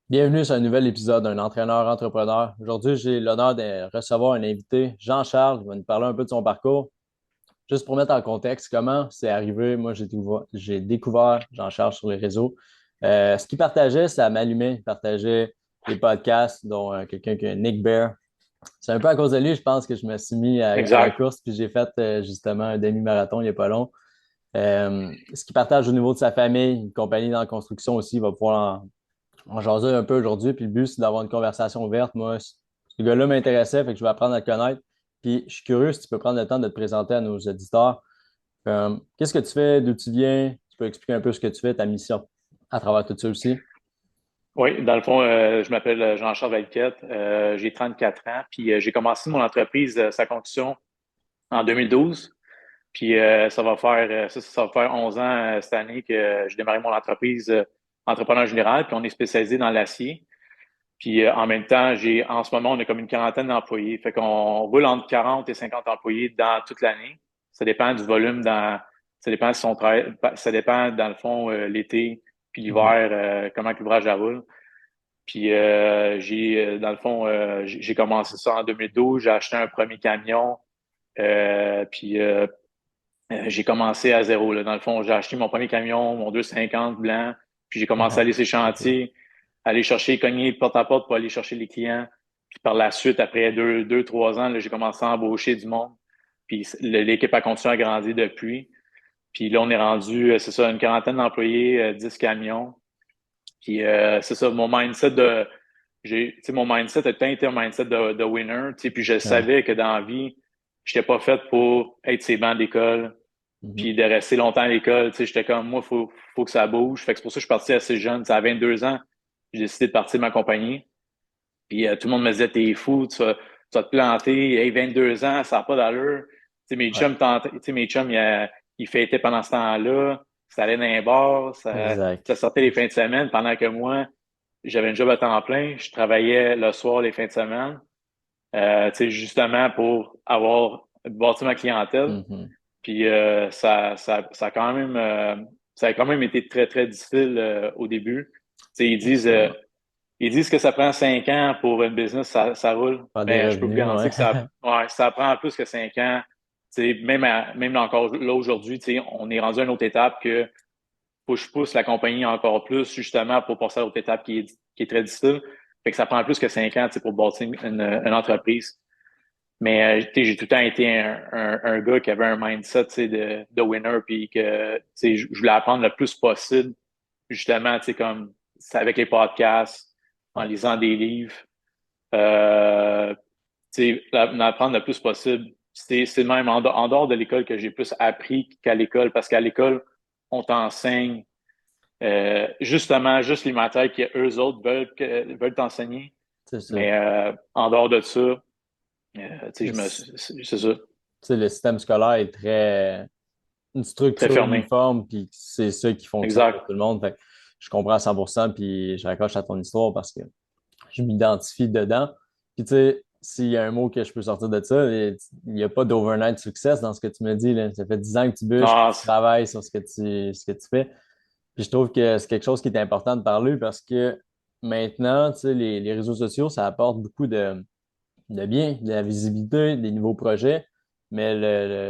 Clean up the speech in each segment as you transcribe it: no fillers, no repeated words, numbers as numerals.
Bienvenue sur un nouvel épisode d'un entraîneur entrepreneur. Aujourd'hui, j'ai l'honneur de recevoir un invité, Jean-Charles, qui va nous parler un peu de son parcours. Juste pour mettre en contexte comment c'est arrivé, moi j'ai découvert Jean-Charles sur les réseaux. Ce qu'il partageait, ça m'allumait. Il partageait des podcasts, dont quelqu'un qui est Nick Bear. C'est un peu à cause de lui, je pense que je me suis mis à la Exact. course, puis j'ai fait justement un demi-marathon il n'y a pas long. Ce qu'il partage au niveau de sa famille, une compagnie dans la construction aussi, il va pouvoir on jasait un peu aujourd'hui, puis le but, c'est d'avoir une conversation ouverte. Moi, ce gars-là m'intéressait, fait que je vais apprendre à le connaître. Puis je suis curieux si tu peux prendre le temps de te présenter à nos auditeurs. Qu'est-ce que tu fais, d'où tu viens? Tu peux expliquer un peu ce que tu fais, ta mission à travers tout ça aussi. Oui, dans le fond, je m'appelle Jean-Charles Valquette, j'ai 34 ans, puis j'ai commencé mon entreprise, sa construction, en 2012. Puis ça va faire 11 ans cette année que j'ai démarré mon entreprise entrepreneur général, puis on est spécialisé dans l'acier. Puis en même temps, en ce moment, on a comme une quarantaine d'employés. Fait qu'on roule entre 40 et 50 employés dans toute l'année. Ça dépend du volume ça dépend si on travaille, ça dépend dans le fond l'été puis Mhm. l'hiver, comment que l'ouvrage la roule. Puis dans le fond, j'ai commencé ça en 2012. J'ai acheté un premier camion. Puis j'ai commencé à zéro, là. Dans le fond, j'ai acheté mon premier camion, mon 250 blanc. Puis j'ai commencé à aller sur les C'est cool. chantiers, aller chercher, cogner porte à porte pour aller chercher les clients. Puis par la suite, après deux, 3 ans, là, j'ai commencé à embaucher du monde. Puis l'équipe a continué à grandir depuis. Puis là, on est rendu, c'est ça, une quarantaine d'employés, 10 camions. Puis c'est ça, tu sais, mon mindset a tout le temps été un mindset de winner, tu sais, puis je Ouais. savais que dans la vie, j'étais pas fait pour être ces bancs d'école, Mhm. puis de rester longtemps à l'école, tu sais, j'étais comme, moi, faut que ça bouge. Fait que c'est pour ça que je suis parti assez jeune, tu sais, à 22 ans, j'ai décidé de partir de ma compagnie. Puis tout le monde me disait, t'es fou, tu vas te planter, hey, 22 ans, ça n'a pas d'allure. Tu sais, Ouais, mes chums, ils fêtaient pendant ce temps-là, ça allait dans les bars, exact. ça sortait les fins de semaine, pendant que moi, j'avais un job à temps plein, je travaillais le soir, les fins de semaine, tu sais, justement pour bâti ma clientèle. Mhm. Puis ça a quand même été très, très difficile au début. Tu sais, Absolument. ils disent que ça prend 5 ans pour une business, ça roule. Faire des Mais je peux vous revenus, garantir ouais. que ouais, ça prend plus que 5 ans. Tu sais, même encore là aujourd'hui, tu sais, on est rendu à une autre étape que faut que je pousse la compagnie encore plus, justement, pour passer à l'autre étape qui est très difficile. Fait que ça prend plus que 5 ans, tu sais, pour bâtir une entreprise. Mais tu sais, j'ai tout le temps été un gars qui avait un mindset, tu sais, de winner, puis que tu sais, je voulais apprendre le plus possible, justement, tu sais, comme c'est avec les podcasts, en Ouais. lisant des livres, euh, tu sais, en apprendre le plus possible. C'est même en dehors de l'école que j'ai plus appris qu'à l'école, parce qu'à l'école, on t'enseigne justement juste les matières que eux autres veulent t'enseigner. C'est ça. Mais en dehors de ça, tu sais, Le c'est ça, tu sais, le système scolaire est très une très structure fermé. uniforme, puis c'est ça qui fonctionne pour Exact. tout le monde. Fait que je comprends à 100%, puis je raccroche à ton histoire parce que je m'identifie dedans. Puis tu sais, s'il y a un mot que je peux sortir de ça, il n'y a pas d'overnight success dans ce que tu me dis, là. Ça fait 10 ans que tu bûches, que Non, tu travailles sur ce que tu fais. Puis je trouve que c'est quelque chose qui est important de parler parce que maintenant, tu sais, les réseaux sociaux, ça apporte beaucoup de bien, de la visibilité, des nouveaux projets. Mais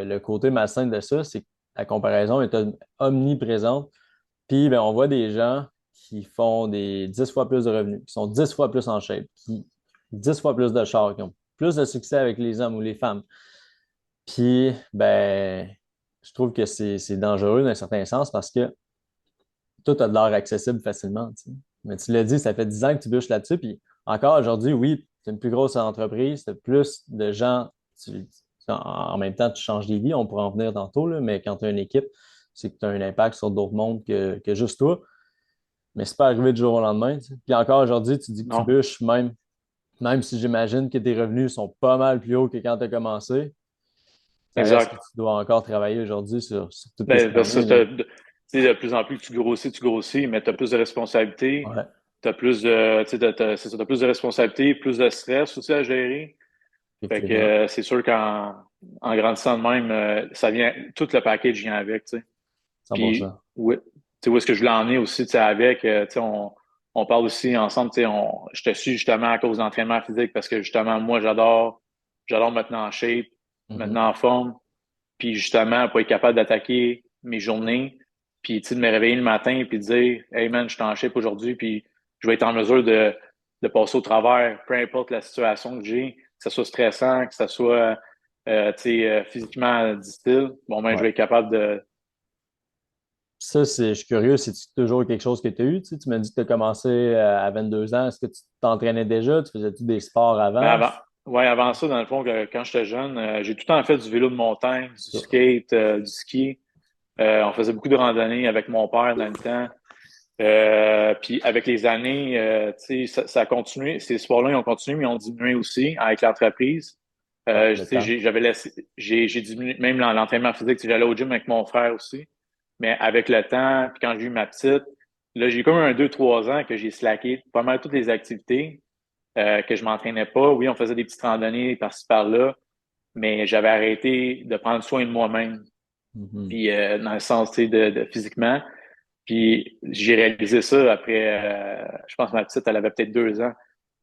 le côté malsain de ça, c'est que la comparaison est omniprésente. Puis ben, on voit des gens qui font des 10 fois plus de revenus, qui sont 10 fois plus en shape, qui 10 fois plus de chars, qui ont plus de succès avec les hommes ou les femmes. Puis ben, je trouve que c'est dangereux d'un certain sens parce que tout a de l'art accessible facilement. Tu sais. Mais tu l'as dit, ça fait 10 ans que tu bûches là-dessus. Puis encore aujourd'hui, oui, c'est une plus grosse entreprise, tu as plus de gens. En même temps, tu changes des vies, on pourra en venir tantôt, là, mais quand tu as une équipe, c'est que tu as un impact sur d'autres mondes que juste toi. Mais c'est pas arrivé du jour au lendemain. Tu sais. Puis encore aujourd'hui, tu dis que tu non, bûches, même si j'imagine que tes revenus sont pas mal plus hauts que quand tu as commencé, ça reste que exact. tu dois encore travailler aujourd'hui sur tout ce Ben, qui en parce que vient. Là. tu sais, de plus en plus que tu grossis, mais tu as plus de responsabilités, Ouais, tu as plus de, tu sais, c'est ça, t'as plus de responsabilités, plus de stress aussi à gérer. Fait que effectivement. c'est sûr en grandissant de même, ça vient, tout le package vient avec, tu sais. Puis, 100%. ouais, tu sais, où est-ce que je voulais emmener aussi, tu sais, avec, tu sais, on parle aussi ensemble, tu sais, je te suis justement à cause d'entraînement physique parce que justement, moi, j'adore me tenir en shape, me Mhm. tenir en forme, puis justement, pour être capable d'attaquer mes journées, puis tu sais, de me réveiller le matin puis de dire, hey man, je suis en shape aujourd'hui, puis je vais être en mesure de passer au travers, peu importe la situation que j'ai, que ce soit stressant, que ce soit tu sais, physiquement difficile, bon, ben, je Ouais. vais être capable de. Ça, je suis curieux, c'est toujours quelque chose que tu as eu? Tu m'as dit que tu as commencé à 22 ans. Est-ce que tu t'entraînais déjà? Tu faisais-tu des sports Ben avant? avant, ouais, avant ça, dans le fond, quand j'étais jeune, j'ai tout le temps fait du vélo de montagne, du Ça. skate, du ski. On faisait beaucoup de randonnées avec mon père dans le temps. Puis avec les années, tu sais, ça a continué. Ces sports-là, ils ont continué, mais ils ont diminué aussi avec l'entreprise. Ouais, Tu le sais, temps. j'avais laissé, j'ai diminué, même l'entraînement physique, tu sais, j'allais au gym avec mon frère aussi. Mais avec le temps, puis quand j'ai eu ma petite, là, j'ai comme un 2, 3 ans que j'ai slacké pas mal toutes les activités, que je m'entraînais pas. Oui, on faisait des petites randonnées par-ci par-là, mais j'avais arrêté de prendre soin de moi-même. Mhm. Puis dans le sens, tu sais, de physiquement. Puis j'ai réalisé ça après, je pense que ma petite, elle avait peut-être 2 ans,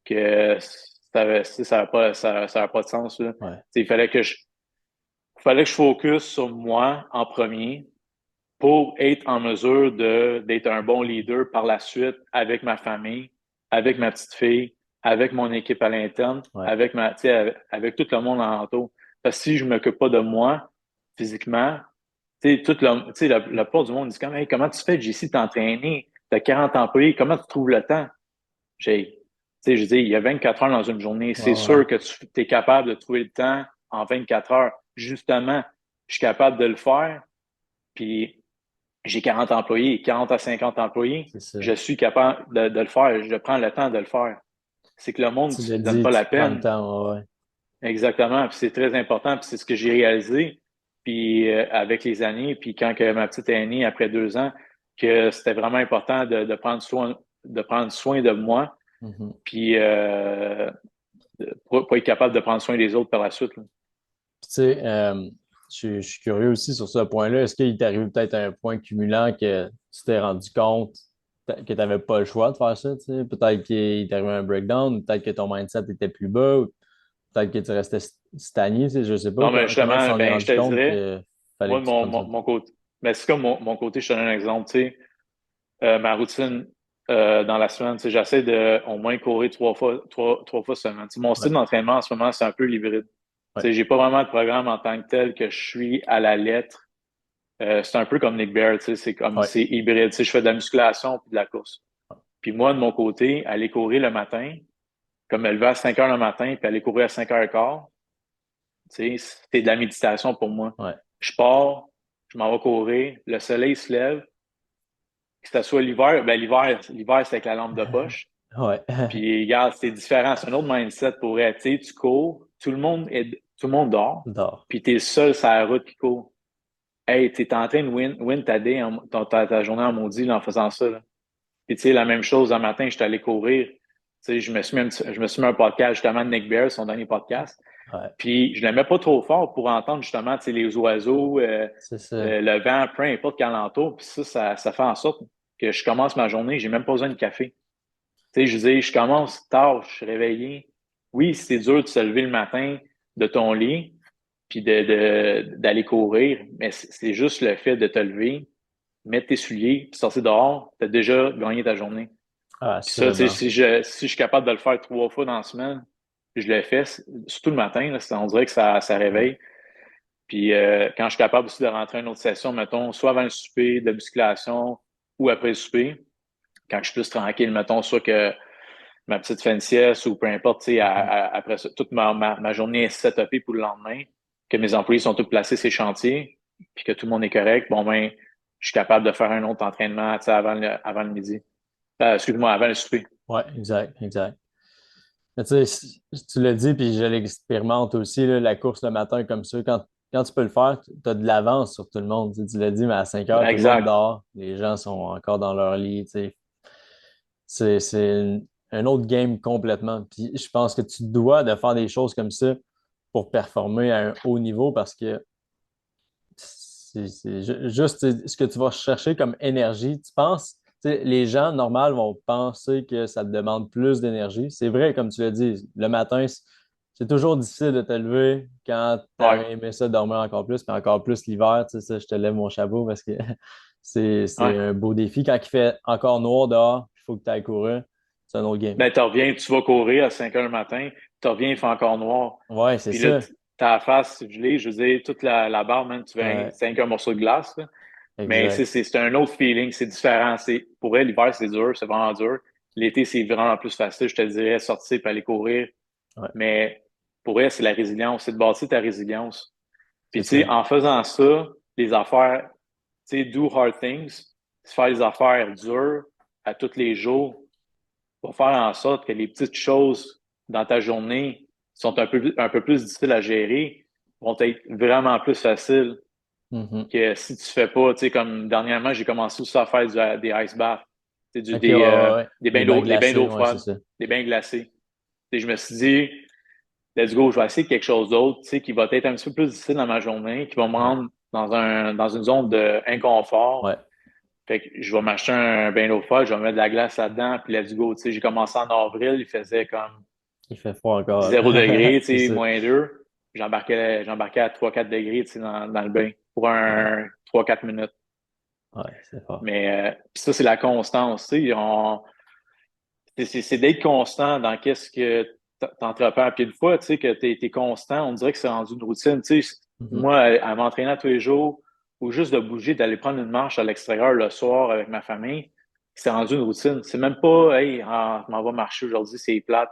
que ça avait pas, ça avait pas de sens, là. Tu Ouais. sais, il fallait que je focus sur moi en premier pour être en mesure d'être un bon leader par la suite avec ma famille, avec ma petite fille, avec mon équipe à l'interne, Ouais. tu sais, avec tout le monde alentour. Parce que si je m'occupe pas de moi physiquement, tu sais, tu sais, la plupart du monde dit comme, hey, comment tu fais, JC, t'entraîner? T'as 40 employés, comment tu trouves le temps? Tu sais, je dis, il y a 24 heures dans une journée. Ouais, C'est ouais. sûr que tu es capable de trouver le temps en 24 heures. Justement, je suis capable de le faire. Puis, j'ai 40 employés, 40 à 50 employés. C'est ça. Je suis capable de le faire. Je prends le temps de le faire. C'est que le monde Tu ne l'as se donne dit, pas tu la te prends le peine. temps. Ouais, ouais. Exactement. Puis c'est très important. Puis c'est ce que j'ai réalisé. Puis avec les années, puis quand que ma petite est née après 2 ans, que c'était vraiment important de prendre soin de moi, Mhm. puis pour être capable de prendre soin des autres par la suite, là. Puis, tu sais, je suis curieux aussi sur ce point-là. Est-ce qu'il t'est arrivé peut-être un point cumulant que tu t'es rendu compte que tu n'avais pas le choix de faire ça? Tu sais? Peut-être qu'il t'est arrivé un breakdown, peut-être que ton mindset était plus bas, ou peut-être que tu restais stagné, tu sais, je sais pas. Non, mais Comment tu justement, t'en es ben, je rendu te compte dirais, qu'il fallait moi, que tu mon, prennes mon, soin de toi? mon côté, ben, c'est comme mon côté, je te donne un exemple, tu sais, ma routine dans la semaine, tu sais, j'essaie de au moins courir 3 fois semaine. Tu sais, mon Ouais, style d'entraînement en ce moment, c'est un peu hybride. Tu ouais. sais, j'ai pas vraiment de programme en tant que tel que je suis à la lettre. C'est un peu comme Nick Bear, tu sais, Ouais. c'est hybride. Tu sais, je fais de la musculation puis de la course. Puis moi, de mon côté, aller courir le matin, comme me lever à 5 heures le matin puis aller courir à 5h15, tu sais, c'est de la méditation pour moi. Ouais. Je pars, je m'en vais courir, le soleil se lève, que ce soit l'hiver, ben l'hiver, c'est avec la lampe de poche. Ouais. Puis regarde, c'est différent, c'est un autre mindset pour être. Tu sais, tu cours, tout le monde dort, Dors. puis t'es seul sur la route qui court. Hey, t'es en train de win ta day, ta journée en maudit là, en faisant ça, là. Puis tu sais, la même chose, un matin, j'étais allé courir. Tu sais, je me suis mis un podcast, justement, de Nick Bear, son dernier podcast. Ouais. Puis je le mets pas trop fort pour entendre, justement, tu sais, les oiseaux, C'est ça. le vent, peu importe quel alentour. Puis ça fait en sorte que je commence ma journée, j'ai même pas besoin de café. Tu sais, je dis, je commence tard, je suis réveillé. Oui, c'est dur de se lever le matin de ton lit, puis d'aller courir, mais c'est juste le fait de te lever, mettre tes souliers, puis sortir dehors, tu as déjà gagné ta journée. Ah, Puis ça, tu sais, assurément. si je suis capable de le faire 3 fois dans la semaine, je le fais, surtout le matin, là, on dirait que ça Ouais. réveille. Puis quand je suis capable aussi de rentrer à une autre session, mettons, soit avant le souper de musculation ou après le souper, quand je suis plus tranquille, mettons, soit que ma petite fait une sieste ou peu importe, tu sais, Mhm. après ça, toute ma journée est setupée pour le lendemain, que mes employés sont tous placés sur les chantiers, puis que tout le monde est correct, bon ben, je suis capable de faire un autre entraînement, tu sais, avant le midi. Excuse-moi, avant le souper. Ouais, exact, exact. Mais tu sais, tu l'as dit, puis je l'expérimente aussi, là, la course le matin comme ça. Quand tu peux le faire, tu as de l'avance sur tout le monde. Tu l'as dit, mais à 5 heures, tout le monde Exact. dort. Les gens sont encore dans leur lit. Tu sais. C'est un autre game complètement. Puis je pense que tu dois de faire des choses comme ça pour performer à un haut niveau parce que juste ce que tu vas chercher comme énergie. Tu penses, sais, les gens normaux vont penser que ça te demande plus d'énergie. C'est vrai, comme tu l'as dit, le matin, c'est toujours difficile de te lever quand tu Ouais, aurais aimé ça dormir encore plus, mais encore plus l'hiver, tu sais, ça, je te lève mon chapeau parce que c'est ouais. un beau défi. Quand il fait encore noir dehors, il faut que tu ailles courir, c'est un autre game. Ben, tu reviens, tu vas courir à 5 heures le matin, tu reviens, il fait encore noir. Ouais, c'est Puis là, ça. t'as la face gelée, je veux dire, toute la barre, man, tu viens, Ouais, c'est un morceau de glace, là. Mais exact. c'est un autre feeling, c'est différent. Pour elle, l'hiver, c'est dur, c'est vraiment dur. L'été, c'est vraiment plus facile, je te dirais, sortir et aller courir. Ouais, Mais pour elle, c'est la résilience, c'est de bâtir ta résilience. Puis, c'est tu sais, ça. en faisant ça, les affaires, tu sais, do hard things, faire des affaires dures à tous les jours, va faire en sorte que les petites choses dans ta journée qui sont un peu plus difficiles à gérer vont être vraiment plus faciles Mhm. que si tu fais pas, tu sais, comme dernièrement, j'ai commencé aussi à faire des ice baths, OK, ouais, ouais, ouais. des Des bains des bains glacés, d'eau ouais, c'est froide, ça. des bains glacés. Et je me suis dit, let's go, je vais essayer quelque chose d'autre, tu sais, qui va être un petit peu plus difficile dans ma journée, qui va me Ouais, rendre dans une zone de inconfort. ouais. Fait que je vais m'acheter un bain d'eau froide, je vais mettre de la glace là-dedans, puis let's go. Tu sais, j'ai commencé en avril, il faisait comme Il fait froid encore. 0 degré, tu C'est sais, ça. -2. J'embarquais à 3 4 degrés, tu sais, dans le bain pour Ouais, un 3 4 minutes. ouais, c'est fort. Mais puis ça, c'est la constance, tu sais. C'est d'être constant dans qu'est-ce que t'entreprends. Puis une fois, tu sais, que t'es constant, on dirait que c'est rendu une routine. Tu sais, Mhm. moi, à m'entraîner tous les jours, ou juste de bouger, d'aller prendre une marche à l'extérieur le soir avec ma famille, c'est rendu une routine. C'est même pas, hey, je m'en vais marcher aujourd'hui, c'est plate.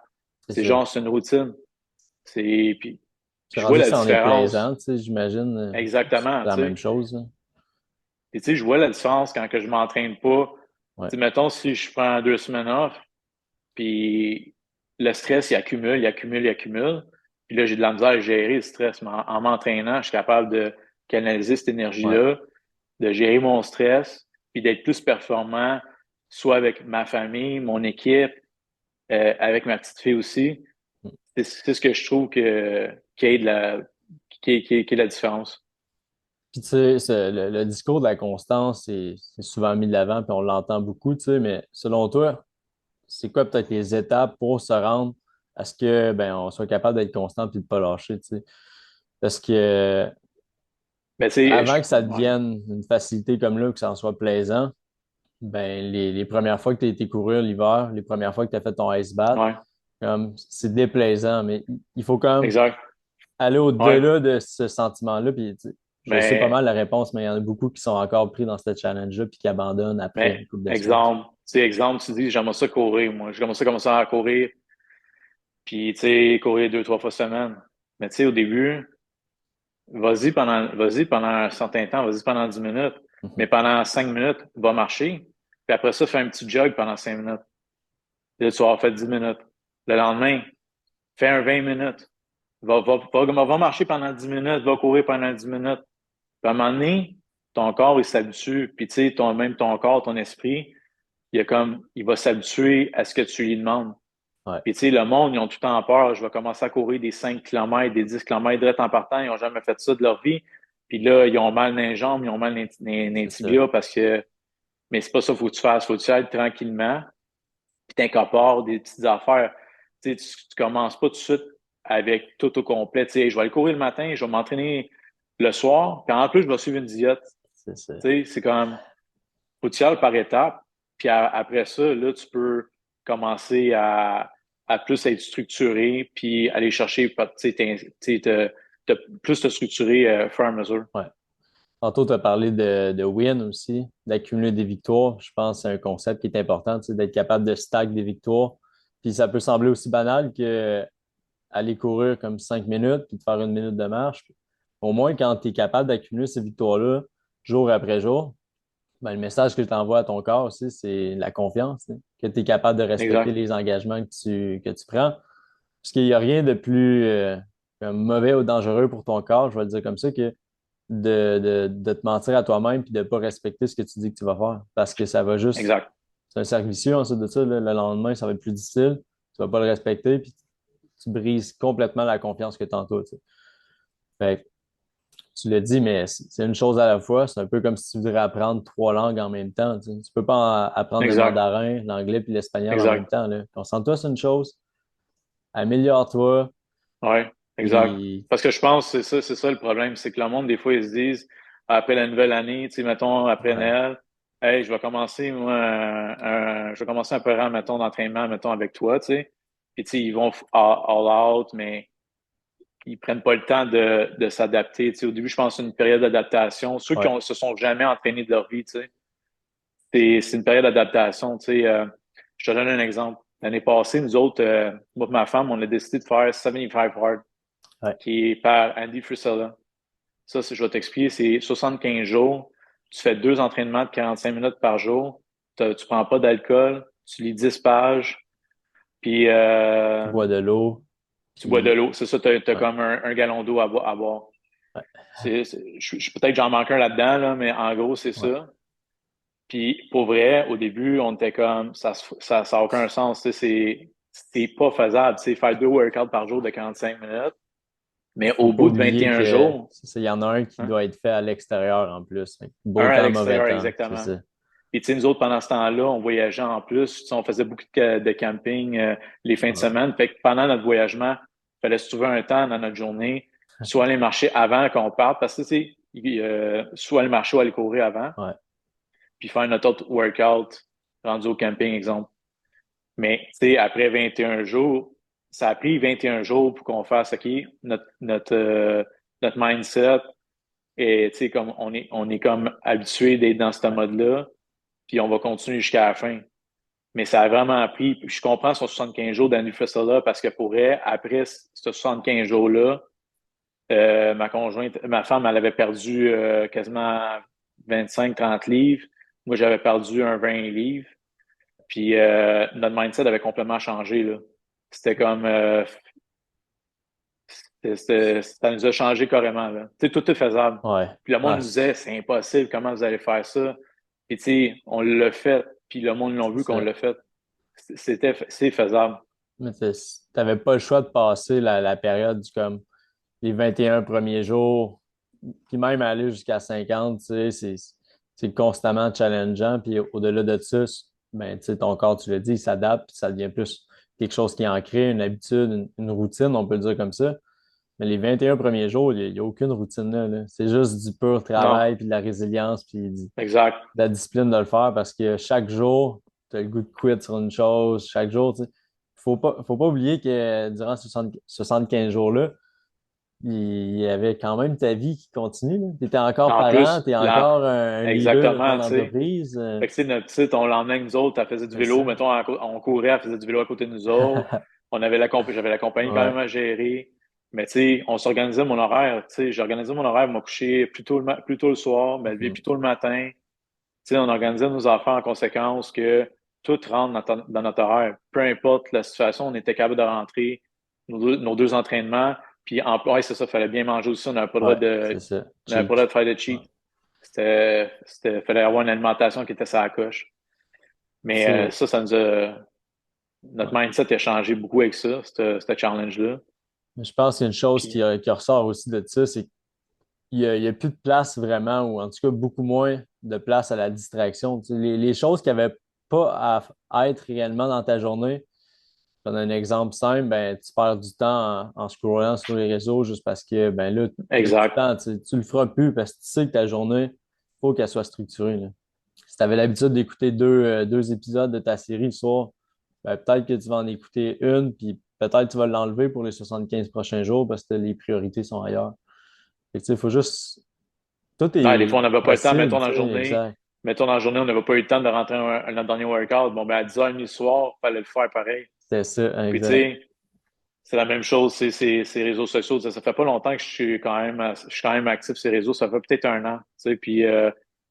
C'est C'est ça. genre, c'est une routine. C'est Puis je vois rendu que la ça en est différence. plaisant, tu sais, j'imagine. C'est Exactement, la tu même sais. chose, là. Puis tu sais, je vois la différence quand que je m'entraîne pas. Ouais, Tu sais, mettons, si je prends 2 semaines off, puis le stress, il accumule, il accumule, il accumule. Puis là, j'ai de la misère à gérer le stress. Mais en m'entraînant, je suis capable de canaliser cette ouais. énergie-là, de gérer mon stress, puis d'être plus performant, soit avec ma famille, mon équipe, avec ma petite fille aussi. C'est ce que je trouve qui est de qui est la différence. Puis, tu sais, le discours de la constance, c'est souvent mis de l'avant, puis on l'entend beaucoup, tu sais, mais selon toi, c'est quoi peut-être les étapes pour se rendre à ce que, ben, on soit capable d'être constant puis de pas lâcher, tu sais? Parce que Mais tu sais, avant que ça ouais, devienne une facilité comme là, que ça en soit plaisant, ben, les premières fois que tu as été courir l'hiver, les premières fois que tu as fait ton ice bath, ouais, comme, c'est déplaisant, mais il faut quand même exact. aller Ouais. au-delà de ce sentiment-là. Puis, tu sais, je sais pas Mais mal la réponse, mais il y en a beaucoup qui sont encore pris dans ce challenge-là puis qui abandonnent après Mais une couple de semaines. exemple, tu sais, exemple, tu dis, j'aimerais ça courir, moi. J'ai commencé à courir, puis tu sais, courir 2, 3 fois semaine. Mais tu sais, au début, vas-y pendant un certain temps, vas-y pendant 10 minutes. Mhm. Mais pendant 5 minutes, va marcher. Puis après ça, fais un petit jog pendant 5 minutes. Puis là, tu vas avoir fait 10 minutes. Le lendemain, fais un 20 minutes. Va marcher pendant 10 minutes, va courir pendant 10 minutes. Puis à un moment donné, ton corps, il s'habitue. Puis tu sais, même ton corps, ton esprit, il va s'habituer à ce que tu lui demandes. Ouais, Puis, tu sais, le monde, ils ont tout le temps peur. Je vais commencer à courir des 5 kilomètres, des 10 kilomètres direct en partant. Ils n'ont jamais fait ça de leur vie. Puis là, ils ont mal dans les jambes, ils ont mal dans les c'est ça. tibias parce que, mais c'est pas ça qu'il faut que tu fasses. Faut que tu ailles tranquillement, puis t'incorpores des petites affaires. Tu sais, tu commences pas tout de suite avec tout au complet. Tu sais, je vais aller courir le matin, je vais m'entraîner le soir, puis en plus, je vais suivre une diète. C'est ça. Tu sais, c'est comme, faut que tu y ailles par étapes. Puis après ça, là, tu peux commencer à plus être structuré, puis aller chercher, tu sais, plus te structurer au fur et à mesure. Ouais. Tantôt, tu as parlé de win aussi, d'accumuler des victoires. Je pense que c'est un concept qui est important, tu sais, d'être capable de stack des victoires. Puis ça peut sembler aussi banal que aller courir comme 5 minutes puis de faire 1 minute de marche. Au moins, quand tu es capable d'accumuler ces victoires-là, jour après jour, ben, le message que tu envoies à ton corps aussi, c'est la confiance, tu sais, que tu es capable de respecter Exact. les engagements que tu prends. Parce qu'il n'y a rien de plus comme mauvais ou dangereux pour ton corps, je vais le dire comme ça, que de te mentir à toi-même puis de ne pas respecter ce que tu dis que tu vas faire. Parce que ça va juste. Exact. C'est un cercle vicieux ensuite de ça. Là, le lendemain, ça va être plus difficile. Tu ne vas pas le respecter puis tu brises complètement la confiance que tu as en toi. Tu sais. Fait que tu l'as dit, mais c'est une chose à la fois. C'est un peu comme si tu voudrais apprendre trois langues en même temps. Tu sais. Tu peux pas apprendre le Exact, mandarin, l'anglais puis l'espagnol en même exact. temps, là. Concentre-toi sur une chose, améliore-toi, Ouais, exact. puis Parce que je pense que c'est ça le problème, c'est que le monde, des fois, ils se disent, après la nouvelle année, tu sais, mettons, après ouais, Noël, hey, je vais commencer, moi, je vais commencer un programme, mettons, d'entraînement, mettons, avec toi, tu sais. Puis, tu sais, ils vont all out, mais ils prennent pas le temps de s'adapter. Tu sais, au début, je pense que c'est une période d'adaptation. Ceux qui ouais, se sont jamais entraînés de leur vie, tu sais, c'est une période d'adaptation. Tu sais, je te donne un exemple. L'année passée, nous autres, moi et ma femme, on a décidé de faire 75 Hard, ouais. qui est par Andy Frisella. Ça, je vais t'expliquer, c'est 75 jours. Tu fais deux entraînements de 45 minutes par jour. Tu prends pas d'alcool. Tu lis 10 pages. Puis Tu bois de l'eau, tu bois de puis l'eau. C'est ça, t'as ouais, comme un gallon d'eau à boire. ouais, Peut-être que j'en manque un là-dedans, là, mais en gros, c'est ouais. ça. Puis pour vrai, au début, on était comme ça a aucun sens. Tu sais, c'est pas faisable. Tu sais, faire deux workouts par jour de 45 minutes. Mais Faut au pas bout de oublier 21 que jours, c'est ça, il y en a un qui hein, doit être fait à l'extérieur en plus. Fait que un beau à temps, mauvais l'extérieur temps, c'est exactement. ça. Puis tu sais, nous autres, pendant ce temps-là, on voyageait en plus. Tu sais, on faisait beaucoup de camping les fins de Ouais, semaine. Fait que pendant notre voyagement, il fallait se trouver un temps dans notre journée, soit aller marcher avant qu'on parte, parce que tu sais, soit aller marcher ou aller courir avant, ouais, puis faire notre autre workout rendu au camping, exemple. Mais tu sais, après 21 jours, ça a pris 21 jours pour qu'on fasse OK, notre mindset. Et tu sais, comme on est comme habitué d'être dans ce ouais. mode-là, puis on va continuer jusqu'à la fin. Mais ça a vraiment pris. Puis je comprends son 75 jours d'anniversaire parce que pour elle, après ce 75 jours-là, ma conjointe, ma femme, elle avait perdu quasiment 25-30 livres. Moi, j'avais perdu un 20 livres. Puis notre mindset avait complètement changé, là. C'était comme ça nous a changé carrément, là. Tu sais, tout est faisable. Ouais. Puis le monde Ah, nous disait, c'est impossible, comment vous allez faire ça? Et tu sais, on l'a fait, puis le monde l'a c'est vu qu'on ça. l'a fait. C'est faisable. Mais t'avais pas le choix de passer la période du comme les 21 premiers jours, puis même aller jusqu'à 50, tu sais, c'est constamment challengeant. Puis au-delà de ça, ben, tu sais, ton corps, tu l'as dit, il s'adapte, puis ça devient plus quelque chose qui est ancré, une habitude, une routine, on peut le dire comme ça. Mais les 21 premiers jours, il n'y a aucune routine là, là. C'est juste du pur Non, travail, puis de la résilience, puis exact. de la discipline de le faire parce que chaque jour, tu as le goût de quit sur une chose. Chaque jour, tu sais, faut pas oublier que durant ce 75 jours-là, il y avait quand même ta vie qui continue. Tu étais encore En parent, plus, tu es encore un leader dans ton exactement, tu sais. entreprise. Fait que, tu sais, notre petite, on l'emmenait avec nous autres, elle faisait du C'est vélo, ça. mettons, on courait, elle faisait du vélo à côté de nous autres. J'avais la compagnie quand même Ouais. à gérer. Mais, tu sais, on s'organisait mon horaire, tu sais, j'organisais mon horaire, me coucher plus tôt le soir, me lever Mhm. plus tôt le matin. Tu sais, on organisait nos affaires en conséquence que tout rentre dans notre horaire. Peu importe la situation, on était capable de rentrer nos deux entraînements. Puis, ouais, c'est ça, fallait bien manger aussi. Ouais, c'est ça. On n'avait pas le droit Cheat. de faire de Ouais. cheat. Fallait avoir une alimentation qui était sur la coche. Mais C'est, ça notre ouais. mindset a changé beaucoup avec ça, ce challenge-là. Je pense qu'il y a une chose Puis, qui ressort aussi de ça, c'est il y a plus de place vraiment, ou en tout cas beaucoup moins de place à la distraction. Tu sais, les choses qui n'avaient pas à être réellement dans ta journée, je donne un exemple simple, ben, tu perds du temps en scrollant sur les réseaux juste parce que ben là, tu n'as plus de exact. temps. Tu le feras plus parce que tu sais que ta journée, il faut qu'elle soit structurée, là. Si tu avais l'habitude d'écouter deux épisodes de ta série le soir, ben, peut-être que tu vas en écouter une, puis peut-être que tu vas l'enlever pour les 75 prochains jours parce que les priorités sont ailleurs. Fait que, tu sais, il faut juste. Tout Ouais, des fois, est on n'avait pas le temps, possible, tu sais, exact. mettons dans la journée, on n'avait pas eu le temps de rentrer notre dernier workout. Bon, ben, à 10h30 le soir, il fallait le faire pareil. C'était ça, Puis, tu exact. sais, c'est la même chose, ces réseaux sociaux. Ça fait pas longtemps que je suis quand même actif sur ces réseaux. Ça fait peut-être un an, tu sais. Puis,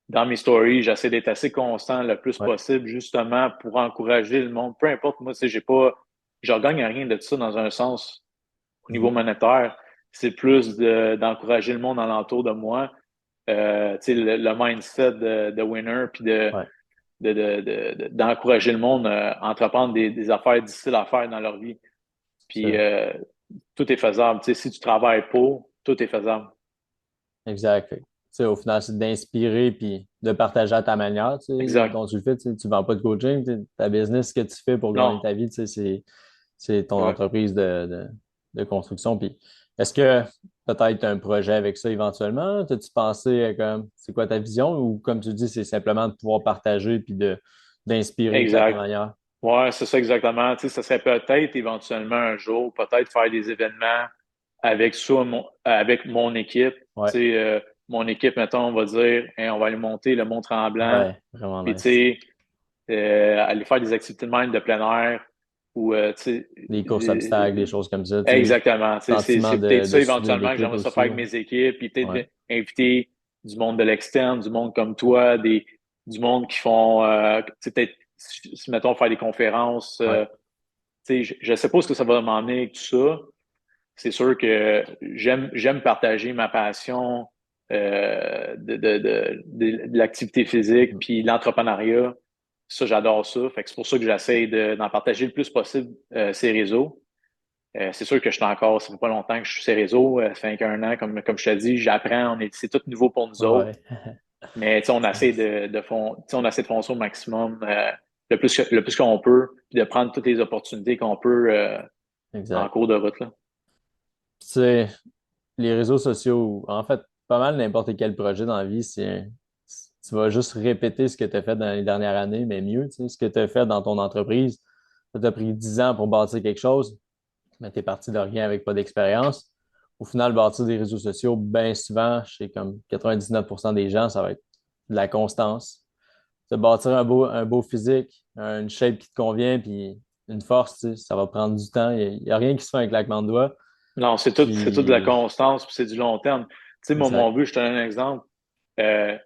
dans mes stories, j'essaie d'être assez constant le plus Ouais. possible, justement, pour encourager le monde. Peu importe, moi, tu sais, je gagne rien de ça dans un sens au niveau Mhm. monétaire. C'est plus d'encourager le monde alentour de moi. Tu sais, le mindset de winner, puis Ouais, d'encourager le monde à entreprendre des affaires difficiles à faire dans leur vie. Puis ça. tout est faisable. Tu sais, si tu travailles pour, tout est faisable. exact. Fait que, tu sais, au final, c'est d'inspirer puis de partager à ta manière, tu sais, Exact. dont tu le fais. Tu sais, tu vends pas de coaching, tu sais, ta business, ce que tu fais pour gagner Non. ta vie, tu sais, c'est ton Ouais. entreprise de construction. Puis, est-ce que peut-être un projet avec ça éventuellement? As-tu pensé à comme, c'est quoi ta vision? Ou comme tu dis, c'est simplement de pouvoir partager puis d'inspirer à ta Exact. manière? Ouais, c'est ça exactement. Tu sais, ça serait peut-être éventuellement un jour, peut-être faire des événements avec avec mon équipe. Tu Ouais, sais, mon équipe, mettons, on va dire, hey, on va aller monter le Mont Tremblant, ouais, vraiment puis tu nice. sais, aller faire des activités de même de plein air, ou tu sais, Des courses obstacles, des choses comme ça, tu sais. exactement. Tu sais, Sentiment c'est peut-être de ça souder éventuellement que l'équipe j'aimerais ça faire aussi, avec là. mes équipes, puis peut-être Ouais, inviter du monde de l'externe, du monde comme toi, du monde qui font, tu sais, peut-être, si, mettons, faire des conférences. ouais, Tu sais, je sais pas ce que ça va m'emmener avec tout ça. C'est sûr que j'aime partager ma passion de l'activité physique mhm, puis l'entrepreneuriat. Ça, j'adore ça. Fait que c'est pour ça que j'essaie d'en partager le plus possible ces réseaux. C'est sûr que je suis encore, ça fait pas longtemps que je suis sur ces réseaux, ça fait qu'un an, comme je te dis, j'apprends, c'est tout nouveau pour nous autres. ouais. Mais tu sais, on C'est essaie nice. tu sais, on essaie de foncer au maximum le plus qu'on peut, puis de prendre toutes les opportunités qu'on peut en Exact. cours de route, là. Tu sais, les réseaux sociaux, en fait, pas mal n'importe quel projet dans la vie, tu vas juste répéter ce que tu as fait dans les dernières années, mais mieux, tu sais, ce que tu as fait dans ton entreprise. Ça t'a pris 10 ans pour bâtir quelque chose, mais tu es parti de rien avec pas d'expérience. Au final, bâtir des réseaux sociaux, bien souvent, chez comme 99% des gens, ça va être de la constance. Se bâtir un beau physique, une shape qui te convient, puis une force, tu sais, ça va prendre du temps. Il y a rien qui se fait avec un claquement de doigts. Non, c'est tout de la Puis, constance, puis c'est du long terme. Tu sais, mon exact. but, je te donne un exemple. Tu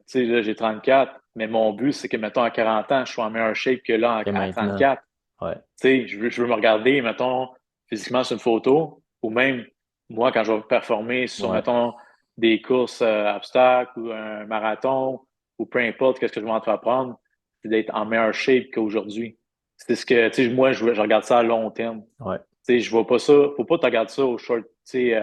sais, là, j'ai 34, mais mon but, c'est que, mettons, à 40 ans, je sois en meilleure shape que là, Que à maintenant. 34. Ouais. Tu sais, je veux me regarder, mettons, physiquement sur une photo, ou même, moi, quand je vais performer sur, Ouais. mettons, des courses obstacles ou un marathon, ou peu importe qu'est-ce que je vais entreprendre, c'est d'être en meilleure shape qu'aujourd'hui. C'est ce que, tu sais, moi, je regarde ça à long terme. Ouais. Tu sais, je vois pas ça, faut pas te regarder ça au short, tu sais,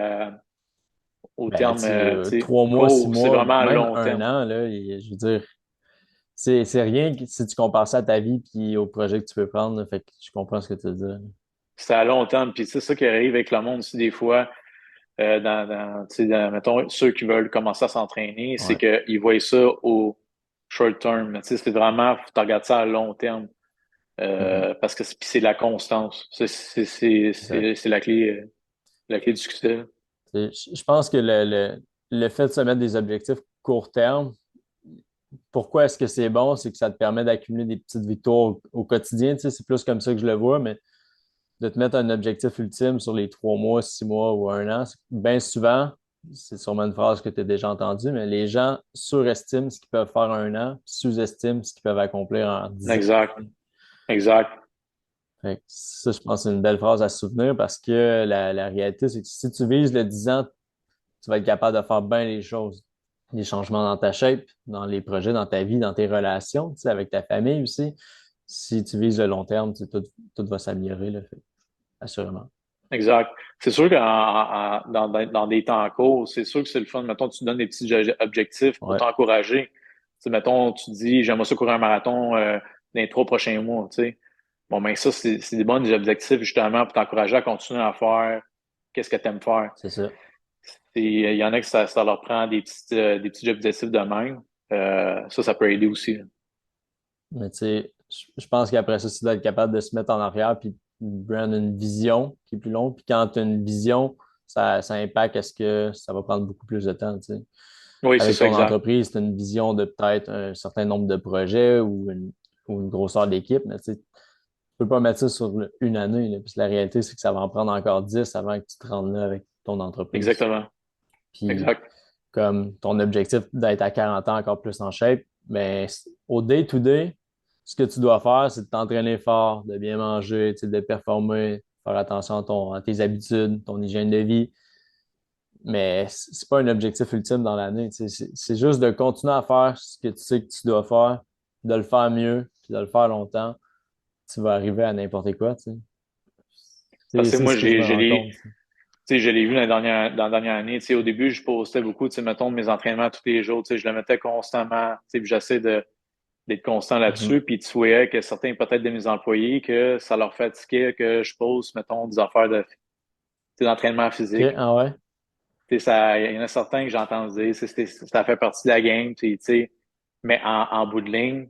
au Ben, terme, tu sais, tu sais, 3 mois, six court. C'est mois, vraiment à même long un terme. an, là, je veux dire, c'est rien si tu compares ça à ta vie puis au projet que tu peux prendre, là. Fait que je comprends ce que tu veux dire. C'est à long terme. Puis c'est ça qui arrive avec le monde aussi des fois, tu sais, mettons, ceux qui veulent commencer à s'entraîner, c'est Ouais. qu'ils voient ça au short term. Tu sais, c'est vraiment, faut que tu regardes ça à long terme. Mhm. Parce que c'est la constance. Exact. C'est la clé du succès. Je pense que le fait de se mettre des objectifs court terme, pourquoi est-ce que c'est bon? C'est que ça te permet d'accumuler des petites victoires au quotidien. Tu sais, c'est plus comme ça que je le vois, mais de te mettre un objectif ultime sur les 3 mois, 6 mois ou un an, bien souvent, c'est sûrement une phrase que tu as déjà entendue, mais les gens surestiment ce qu'ils peuvent faire en un an, sous-estiment ce qu'ils peuvent accomplir en 10 ans. Exact. Exact. Fait que ça, je pense que c'est une belle phrase à se souvenir parce que la réalité, c'est que si tu vises le 10 ans, tu vas être capable de faire bien les choses. Des changements dans ta shape, dans les projets, dans ta vie, dans tes relations, tu sais, avec ta famille aussi. Si tu vises le long terme, tu sais, tout va s'améliorer, là, fait, assurément. Exact. C'est sûr que dans des temps courts, c'est sûr que c'est le fun. Mettons, tu donnes des petits objectifs pour Ouais. t'encourager. Tu sais, mettons, tu dis, j'aimerais ça courir un marathon dans les 3 prochains mois, tu sais. Bon, ben ça, c'est des bons objectifs justement pour t'encourager à continuer à faire qu'est-ce que tu aimes faire. C'est ça. Il y en a que ça leur prend des petits objectifs de même. Ça peut aider aussi, là. Mais tu sais, je pense qu'après ça, tu dois être capable de se mettre en arrière puis de prendre une vision qui est plus longue. Puis quand tu as une vision, ça impacte est-ce que ça va prendre beaucoup plus de temps, tu sais. Oui, c'est Avec ça, ton exact. entreprise, tu as une vision de peut-être un certain nombre de projets ou une grosseur d'équipe, mais tu sais, tu peux pas mettre ça sur une année, là. Puis la réalité, c'est que ça va en prendre encore 10 avant que tu te rendes là avec ton entreprise. Exactement. Puis Exact. comme ton objectif d'être à 40 ans encore plus en shape, mais au day-to-day, ce que tu dois faire, c'est de t'entraîner fort, de bien manger, tu sais, de performer, faire attention à tes habitudes, ton hygiène de vie. Mais c'est pas un objectif ultime dans l'année. Tu sais. C'est juste de continuer à faire ce que tu sais que tu dois faire, de le faire mieux, puis de le faire longtemps. Tu vas arriver à n'importe quoi, tu sais. Parce que C'est moi, ce que je me rends compte. Tu sais. Tu sais, je l'ai vu dans la dernière année. Tu sais, au début, je postais beaucoup, tu sais, mettons, mes entraînements tous les jours. Tu sais, je le mettais constamment. Tu sais, puis j'essaie d'être constant Mhm. là-dessus. Puis tu voyais que certains, peut-être de mes employés, que ça leur fatiguait que je pose, mettons, des affaires tu sais, d'entraînement OK, physique. ah ouais? Tu sais, ça, il y en a certains que j'entends dire, ça fait partie de la game, tu sais, mais en bout de ligne,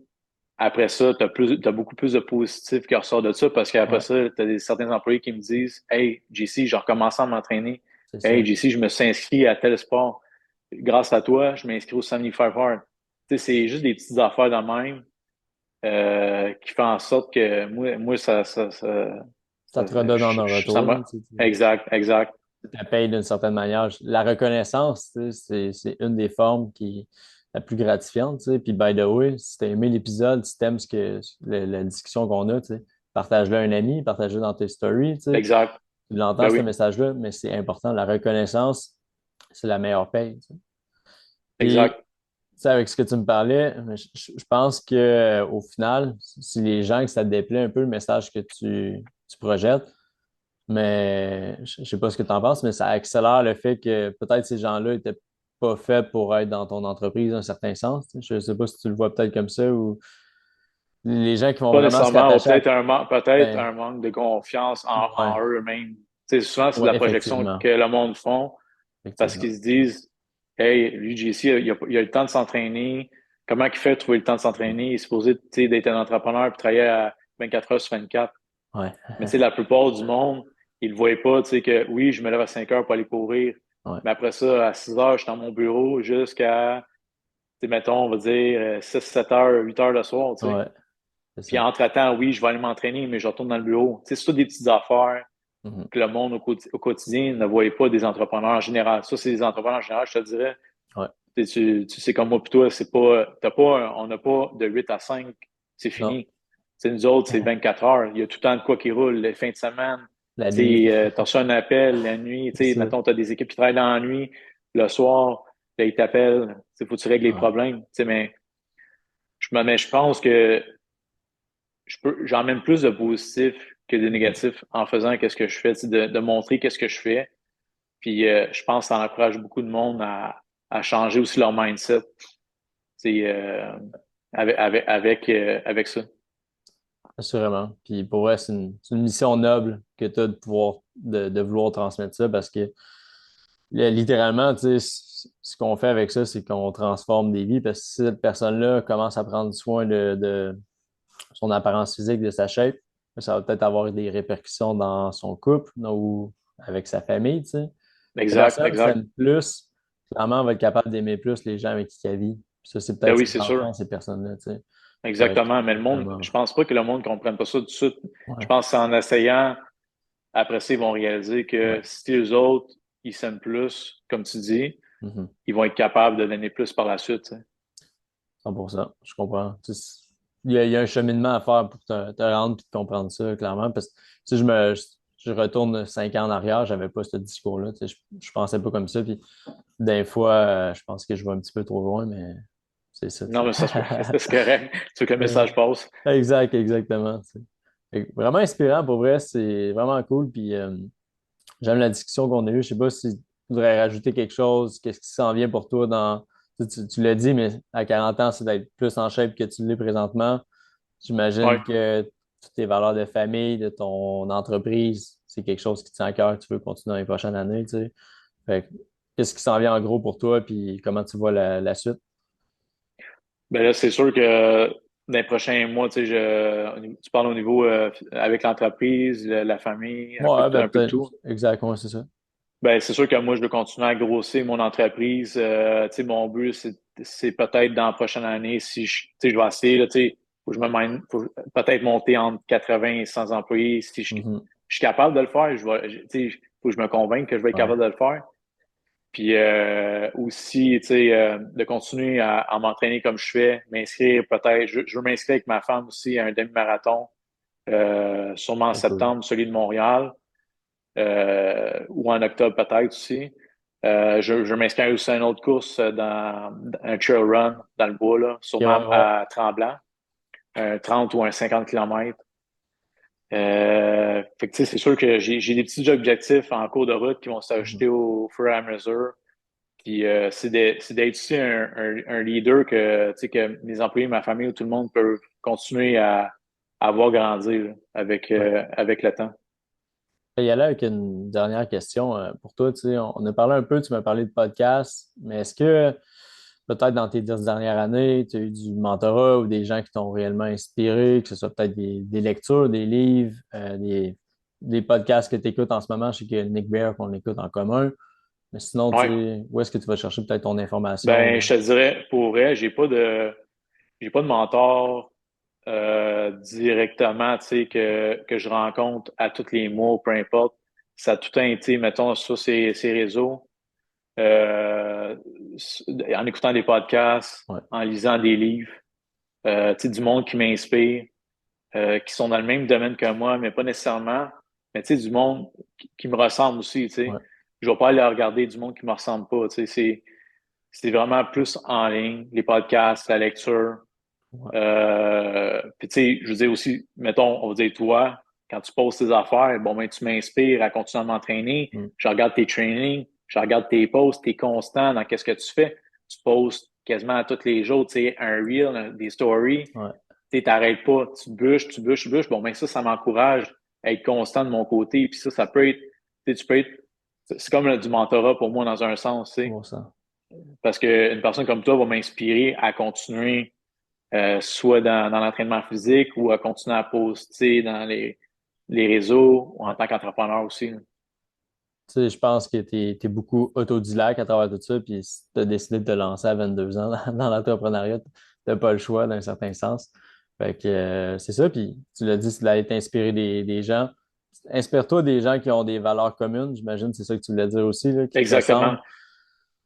après ça, t'as beaucoup plus de positifs qui ressortent de ça parce qu'après Ouais, ça, certains employés qui me disent, Hey, JC, j'ai recommencé à m'entraîner. c'est Hey, ça. JC, je me suis inscrit à tel sport. Grâce à toi, je m'inscris au 75 Hard. Tu sais, c'est juste des petites affaires de même qui font en sorte que moi Ça te redonne en un ça retour, là, m'a. tu sais, Exact, exact. tu la payes d'une certaine manière. La reconnaissance, tu sais, c'est une des formes qui est la plus gratifiante, tu sais. Puis, by the way, si t'as aimé l'épisode, si t'aimes la discussion qu'on a, tu sais, partage-le à un ami, partage-le dans tes stories, tu sais. Exact. Tu l'entends, Ben ce oui, message-là, mais c'est important. La reconnaissance, c'est la meilleure paye, tu sais. Puis, exact. tu sais, avec ce que tu me parlais, je pense que au final, si les gens, que ça te déplaît un peu le message que tu projettes, mais je ne sais pas ce que tu en penses, mais ça accélère le fait que peut-être ces gens-là n'étaient pas faits pour être dans ton entreprise dans un certain sens. Tu sais. Je ne sais pas si tu le vois peut-être comme ça ou les gens qui vont Pas vraiment se nécessairement, ou rattacher à. peut-être Ben, un manque de confiance en ouais, eux-mêmes. Tu sais, souvent, c'est de ouais, la projection effectivement. que le monde font parce Effectivement. qu'ils se disent, Hey, lui, JC, il a le temps de s'entraîner. Comment il fait de trouver le temps de s'entraîner? Il est supposé, tu sais, d'être un entrepreneur et travailler à 24 heures sur 24. Ouais, Mais tu sais, la plupart du monde, ils ne voient pas, tu sais, que oui, je me lève à 5 heures pour aller courir. ouais, Mais après ça, à 6 heures, je suis dans mon bureau jusqu'à, tu sais, mettons, on va dire 6, 7 heures, 8 heures le soir, tu sais. ouais, c'est Puis ça. entre-temps, oui, je vais aller m'entraîner, mais je retourne dans le bureau. Tu sais, c'est toutes des petites affaires Mhm. que le monde au quotidien ne voit pas des entrepreneurs en général. Ça, c'est des entrepreneurs en général, je te dirais. Ouais. Tu sais comme moi puis toi, c'est pas, t'as pas, on n'a pas de 8 à 5, c'est Non, fini. C'est nous autres, c'est 24 heures. Il y a tout le temps de quoi qui roule, les fins de semaine. la Tu nuit, sais, t'as reçu un appel la nuit, c'est tu sais, ça. mettons, t'as des équipes qui travaillent dans la nuit, le soir, là, ils t'appellent, il faut que tu règles les Ouais. problèmes. Tu sais, mais je pense que j'emmène plus de positif que de Mhm. négatif en faisant qu'est-ce que je fais, tu sais, de montrer qu'est-ce que je fais. Puis je pense que ça encourage beaucoup de monde à changer aussi leur mindset, tu sais, avec ça. Assurément. Puis pour vrai, c'est une mission noble que tu as de pouvoir de vouloir transmettre ça parce que littéralement, tu sais, ce qu'on fait avec ça, c'est qu'on transforme des vies parce que si cette personne-là commence à prendre soin de son apparence physique, de sa shape, ça va peut-être avoir des répercussions dans son couple ou avec sa famille, tu sais. La Exact, personne exact. s'aime plus, clairement, va être capable d'aimer plus les gens avec qui elle vit. Puis ça, c'est Ben peut-être oui, ses c'est sûr. enfants, ces personnes-là, tu sais. Fait que, Exactement. Mais le monde, vraiment, je pense pas que le monde ne comprenne pas ça tout de suite. Je ouais, pense que c'est en essayant, après ça, ils vont réaliser que ouais. si eux autres, ils s'aiment plus, comme tu dis, Mhm. ils vont être capables de donner plus par la suite, tu sais. 100%, je comprends. Tu sais, il y a un cheminement à faire pour te rendre et te comprendre ça, clairement. Parce que si je retourne 5 ans en arrière, j'avais pas ce discours-là. Tu sais, je pensais pas comme ça. Puis des fois, je pense que je vais un petit peu trop loin, mais c'est ça, tu Non, sais. mais ça se peut. C'est correct. Tu veux que le Euh, message passe. Exact, exactement. Tu sais. Fait que vraiment inspirant pour vrai, c'est vraiment cool. Puis j'aime la discussion qu'on a eue. Je sais pas si tu voudrais rajouter quelque chose. Qu'est-ce qui s'en vient pour toi dans. Tu l'as dit, mais à 40 ans, c'est d'être plus en shape que tu l'es présentement. Ouais. J'imagine que toutes tes valeurs de famille, de ton entreprise, c'est quelque chose qui te tient à cœur, que tu veux continuer dans les prochaines années, tu sais. Fait que, qu'est-ce qui s'en vient en gros pour toi, puis comment tu vois la suite? Ben là, c'est sûr que dans les prochains mois, tu parles au niveau avec l'entreprise, la famille, Ouais, ben un peu de peut-être. tout. Exactement, c'est ça. Ben, c'est sûr que moi, je veux continuer à grossir mon entreprise. Tu sais, mon but, c'est peut-être dans la prochaine année, si je, tu sais, je vais essayer, là, tu sais, faut que je me mène, faut peut-être monter entre 80 et 100 employés. Si Mhm. je suis capable de le faire, tu sais, faut que je me convainque que je vais être Ouais. capable de le faire. Puis aussi, tu sais, de continuer à m'entraîner comme je fais, m'inscrire peut-être, je veux m'inscrire avec ma femme aussi à un demi-marathon, sûrement en C'est cool. septembre, celui de Montréal ou en octobre peut-être aussi. Je m'inscris aussi à une autre course dans un trail run dans le bois, là, Ok, sûrement ouais, ouais. à Tremblant, un 30 ou un 50 km. Fait que, tu sais, c'est sûr que j'ai des petits objectifs en cours de route qui vont Mhm. s'ajouter au fur et à mesure. Puis c'est d'être aussi un leader que, tu sais, que mes employés, ma famille ou tout le monde peut continuer à voir grandir là, Ouais. avec le temps. Je vais y aller avec une dernière question pour toi. Tu sais, on a parlé un peu, tu m'as parlé de podcast, mais est-ce que peut-être dans tes 10 dernières années, tu as eu du mentorat ou des gens qui t'ont réellement inspiré, que ce soit peut-être des lectures, des livres, des podcasts que tu écoutes en ce moment? Je sais qu'il y a Nick Bear qu'on écoute en commun, mais sinon, tu Ouais. sais, où est-ce que tu vas chercher peut-être ton Ben, information? je te dirais, pour vrai, j'ai pas de mentor directement, tu sais, que je rencontre à tous les mois, peu importe. Ça a tout été, mettons, sur ces réseaux, euh, en écoutant des podcasts, Ouais, en lisant des livres, tu sais, du monde qui m'inspire, qui sont dans le même domaine que moi, mais pas nécessairement, mais tu sais, du monde qui me ressemble aussi, tu sais. ouais, Je vais pas aller regarder du monde qui me ressemble pas, tu sais, c'est vraiment plus en ligne, les podcasts, la lecture. ouais. Puis tu sais, je veux dire aussi, mettons, on va dire toi, quand tu poses tes affaires, bon ben tu m'inspires à continuer à m'entraîner. Mm, Je regarde tes trainings, je regarde tes posts, t'es constant dans qu'est-ce que tu fais. Tu postes quasiment à tous les jours, tu sais, un reel, des stories. ouais, Tu sais, t'arrêtes pas, tu bûches, tu bûches, tu bûches. Bon ben ça m'encourage à être constant de mon côté. Puis ça peut être, tu sais, tu peux être, c'est comme du mentorat pour moi dans un sens, tu sais, 100%. parce qu'une personne comme toi va m'inspirer à continuer soit dans l'entraînement physique ou à continuer à poster dans les réseaux ou en Ouais. tant qu'entrepreneur aussi. Là. Tu sais, je pense que tu es, beaucoup autodidacte à travers tout ça, puis si tu as décidé de te lancer à 22 ans dans l'entrepreneuriat, tu n'as pas le choix d'un certain sens. Fait que c'est ça, puis tu l'as dit, c'est d'aller t'inspirer des gens. Inspire-toi des gens qui ont des valeurs communes, j'imagine, c'est ça que tu voulais dire aussi, là, qui te Exactement. ressemblent.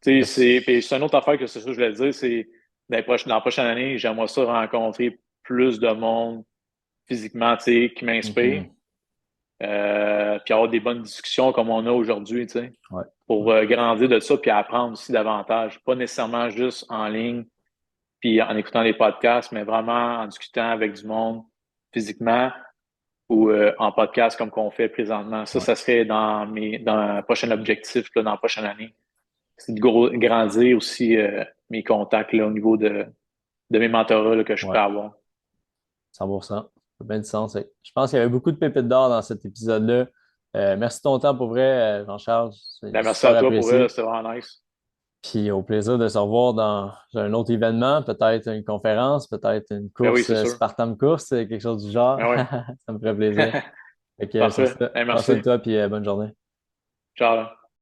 Tu sais, Parce- puis c'est une autre affaire que c'est ça que je voulais dire, c'est dans la prochaine année, j'aimerais ça rencontrer plus de monde physiquement, tu sais, qui m'inspire, Mhm. puis avoir des bonnes discussions comme on a aujourd'hui, tu sais, Ouais, ouais, pour grandir de ça puis apprendre aussi davantage. Pas nécessairement juste en ligne, puis en écoutant les podcasts, mais vraiment en discutant avec du monde physiquement ou en podcast comme qu'on fait présentement. ouais, Ça serait dans un prochain objectif là, dans la prochaine année. C'est de grandir aussi mes contacts là, au niveau de mes mentorats là, que je ouais, peux avoir. 100%. Ça fait bien du sens. Je pense qu'il y avait beaucoup de pépites d'or dans cet épisode-là. Merci de ton temps pour vrai, Jean-Charles. C'est Ben, merci à super toi pour elle, apprécié. c'était vraiment nice. Puis au plaisir de se revoir dans un autre événement, peut-être une conférence, peut-être une Ben oui, course, c'est sûr. Spartan course, quelque chose du genre. Ben ouais. Ça me ferait plaisir. Fait que sur Parfait. ça, Ben, prends soin merci. de toi, puis bonne journée. Ciao.